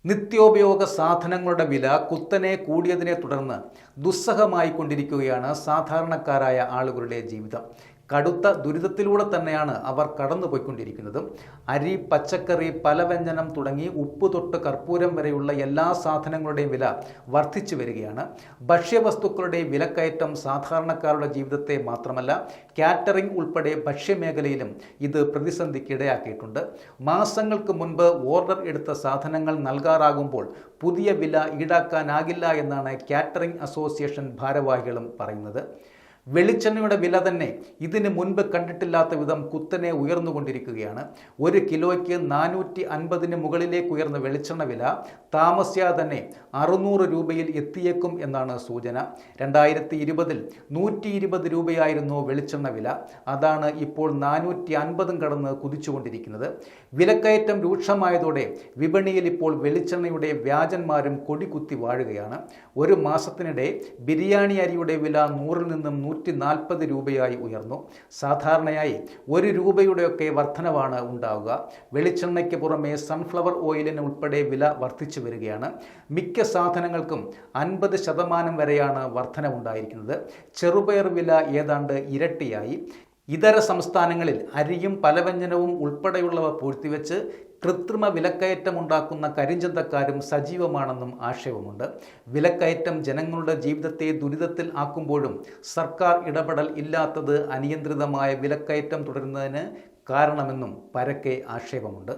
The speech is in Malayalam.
നിത്യോപയോഗ സാധനങ്ങളുടെ വില കുത്തനെ കൂടിയതിനെ തുടർന്ന് ദുസ്സഹമായി കൊണ്ടിരിക്കുകയാണ് സാധാരണക്കാരായ ആളുകളുടെ ജീവിതം. കടുത്ത ദുരിതത്തിലൂടെ തന്നെയാണ് അവർ കടന്നുപോയിക്കൊണ്ടിരിക്കുന്നത്. അരി, പച്ചക്കറി, പലവ്യഞ്ജനം തുടങ്ങി ഉപ്പ് തൊട്ട് കർപ്പൂരം വരെയുള്ള എല്ലാ സാധനങ്ങളുടെയും വില വർദ്ധിച്ചു വരികയാണ്. ഭക്ഷ്യവസ്തുക്കളുടെ വിലക്കയറ്റം സാധാരണക്കാരുടെ ജീവിതത്തെ മാത്രമല്ല, കാറ്ററിംഗ് ഉൾപ്പെടെ ഭക്ഷ്യമേഖലയിലും ഇത് പ്രതിസന്ധിക്കിടയാക്കിയിട്ടുണ്ട്. മാസങ്ങൾക്ക് മുൻപ് ഓർഡർ എടുത്ത സാധനങ്ങൾ നൽകാറാകുമ്പോൾ പുതിയ വില ഈടാക്കാനാകില്ല എന്നാണ് കാറ്ററിംഗ് അസോസിയേഷൻ ഭാരവാഹികളും പറയുന്നത്. വെളിച്ചെണ്ണയുടെ വില തന്നെ ഇതിന് മുൻപ് കണ്ടിട്ടില്ലാത്ത വിധം കുത്തനെ ഉയർന്നുകൊണ്ടിരിക്കുകയാണ്. 1 കിലോയ്ക്ക് 450 മുകളിലേക്ക് ഉയർന്ന വെളിച്ചെണ്ണ വില താമസിയാതെ തന്നെ 600 രൂപയിൽ എത്തിയേക്കും എന്നാണ് സൂചന. 2020-ൽ 120 രൂപയായിരുന്നു വെളിച്ചെണ്ണ വില. അതാണ് ഇപ്പോൾ 450 കടന്ന് കുതിച്ചുകൊണ്ടിരിക്കുന്നത്. വിലക്കയറ്റം രൂക്ഷമായതോടെ വിപണിയിൽ ഇപ്പോൾ വെളിച്ചെണ്ണയുടെ വ്യാജന്മാരും കൊടികുത്തി വാഴുകയാണ്. ഒരു മാസത്തിനിടെ ബിരിയാണി അരിയുടെ വില 100-ൽ നിന്നും 140 രൂപയായി ഉയർന്നു. സാധാരണയായി 1 രൂപയുടെയൊക്കെ വർധനവാണ് ഉണ്ടാവുക. വെളിച്ചെണ്ണയ്ക്ക് പുറമെ സൺഫ്ലവർ ഓയിലിന് ഉൾപ്പെടെ വില വർദ്ധിച്ചു വരികയാണ്. മിക്ക സാധനങ്ങൾക്കും 50% വരെയാണ് വർധനവുണ്ടായിരിക്കുന്നത്. ചെറുപയർ വില ഏതാണ്ട് ഇരട്ടിയായി. ഇതര സംസ്ഥാനങ്ങളിൽ അരിയും പലവ്യഞ്ജനവും ഉൾപ്പെടെയുള്ളവ പൂഴ്ത്തിവെച്ച് കൃത്രിമ വിലക്കയറ്റമുണ്ടാക്കുന്ന കരിഞ്ചന്തക്കാരും സജീവമാണെന്നും ആക്ഷേപമുണ്ട്. വിലക്കയറ്റം ജനങ്ങളുടെ ജീവിതത്തെ ദുരിതത്തിൽ ആക്കുമ്പോഴും സർക്കാർ ഇടപെടൽ ഇല്ലാത്തത് അനിയന്ത്രിതമായ വിലക്കയറ്റം തുടരുന്നതിന് കാരണമെന്നും പരക്കെ ആക്ഷേപമുണ്ട്.